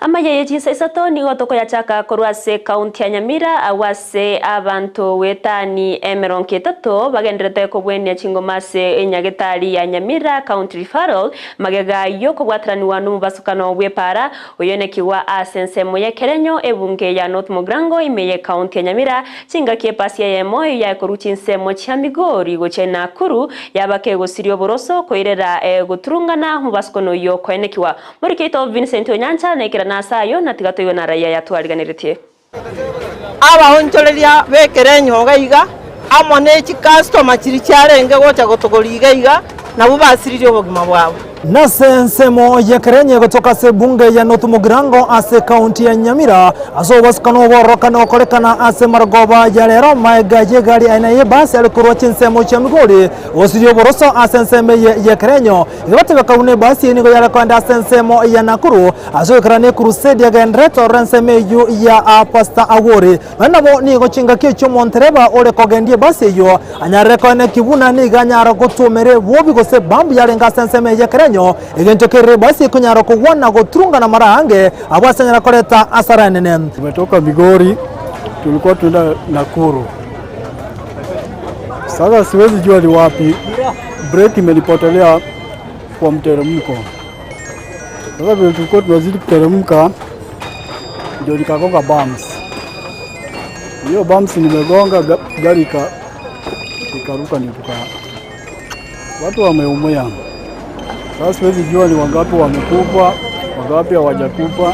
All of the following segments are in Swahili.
Amaye jinsa isato ni gotoko ya chaka korwase kaunti ya Nyamira awase abantu wetani emeronketato bagendrete kobwenia chingomase enyagetari ya Nyamira county referral magega yoko bwatraniwa n'umubasukano bwepara oyonekiwa asensemo ya Kerenyo ebunge ya North Mugrango imeye county ya Nyamira chinga kepasi ya yemo ya koruchinsemo chamigori goche Nakuru yabake gosirio boroso koirera guturungana mubasukano yoko enekiwa muri keto Vincent Onyancha nekira nasayo natigatoyo na raia yatwariganiritie aba oncholeria bekerenyo gaiga amone chi customer chiri cyarenge gocha gotogoriga iga nabo basiririo bogima bwabo nasensemo yekerenye kutoka sebunge ya North Mugrango ase kaunti ya Nyamira azobaskano borokana okorekana ase margoba ya lero maega yegari aina ye basi alikurwa chinsemo chamigori osirio boroso asenseme yekerenyo ibatebe kaune basi nigo yala kwanda asensemo ya Nakuru azokrane crusade ya gendreto renseme yu ya pasta agori nabo nigo chinga kicho montereba ole kogendie basi yo anyareko kibuna ni ganyara gotumere bobi gose bambu yale ngasenseme yekerenyo igentokere basi kunyaro kuwana goturunga na marange abwasanyara koleta asara nene. Tumetoka Migori tulikuwa tunaenda Nakuru. Sasa siwezi jua ni wapi break imenipotelea kwa mteremko. Sasa vile tulikuwa tunazidi kuteremka ndio nikagonga bumps. Hiyo bumps nimegonga gari ikaruka nituka. Watu wameumia. Sasa siwezi jua ni wangapi wamekufa, wangapi hawajakufa.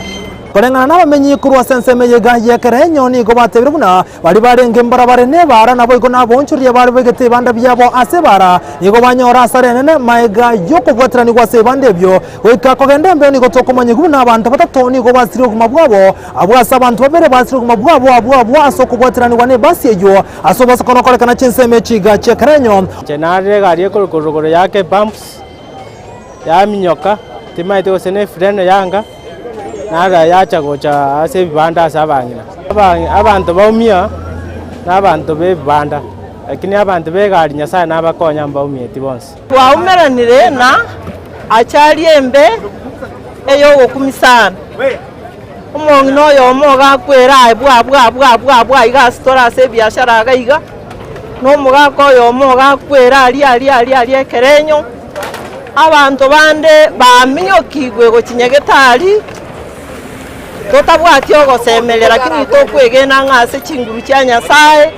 Kolengana na bamenyi kurwa senseme yegaye Kerenyo ni go batebire buna bari barenge mbarabare ne bara nabo iko nabo onchuriye bari begete banda byabo asebara ni go banyora asarene maega yoko gwatrani kwa sebande byo weka kogende mbe ni go tokomanyi kubuna abantu batatu ni go basiro kumabwabo abwasa abantu babere basiro kumabwabo abwabo asoko gwatrani wane basi ejo asobasa kono kolekana chinseme chiga Kerenyo chenare gari ko yake bumps ya minyoka timaite osene freno yanga nara yacha gocha ase bibanda asabangina abantu baumia n'abantu bebanda lakini abantu begari Nyasaye nabakonya mbaumie tibonse twaumeranire na achari embe eyo gokumisana umongi noyo omoga kwera bwa iga store ase biashara gaiga no moga koyo omoga kwera ali Kerenyo abantu bande baminyokigwe gokinyegetari totabwatyo gosemelera lakini tokwegena ngase chinguru cya Nyasaye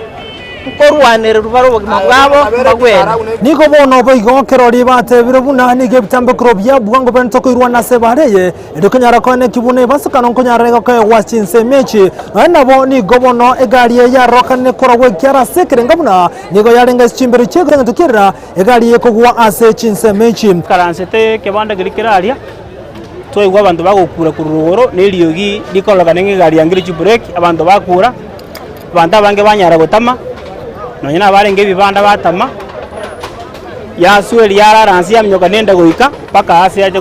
korwanere rubaro bogima bwabo bagwera niko bono boigo kerori batebire buna nige bitambe krobya bwango bento koirwana sebareye edokanyara kone kibune basukano nkonyarega ko wachinse mechi nabo nigo bono egari ya rokane korogwe kyara sekere ngabuna nigo yarenga chimbere chegrenga tukira egari ye kogwa ase chinse mechi karansete kebanda girikiraria toigwa abantu bagokura kurugoro neriogi dikologa ngari yangiri break abantu bakura abantu abange banyara gotama nonyina barenge bibanda batama yasweli yararansi yamnyoka nenda goika paka ase yaje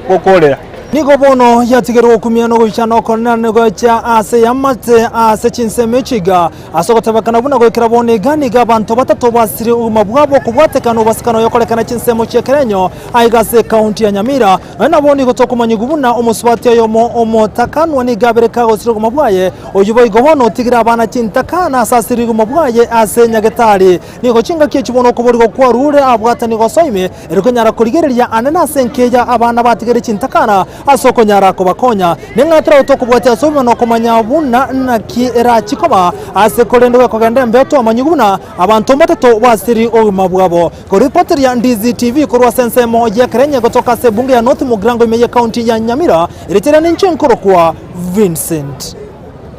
gokorera niko bono yatigero kumyano gochano konna nego cha ase yamate ase chinseme chiga asogotabakana buna goikira bone gani gabantu batatu basiri umabwabo kubwatekano basikano yokolekana chinsemo Kerenyo aigase county ya Nyamira na boni gotokumanyi gubuna omuswati yomo omotakanwa ni gabereka gosiro kumabwaye ojubo igohono tigira abana chintakana asasiri kumabwaye ase nyagetari niko chinga kichibono kuborigo kwa rure abwatani gosoime erikonyara kurigereria anana senkeja abana batigere chintakana asoko nyara ko bakonya ningatra utokubwata sobe no komanya buna na kiera chikoba ase kolendo ko gende mbeto amanyuguna abantu batatu basiri o mabwabo ko reporter ya Ndizi TV ko sensemo Kerenyo kutoka sebunge ya North Mugrango imeye county ya Nyamira ilitirani nchenkoro kwa Vincent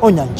Onyancha.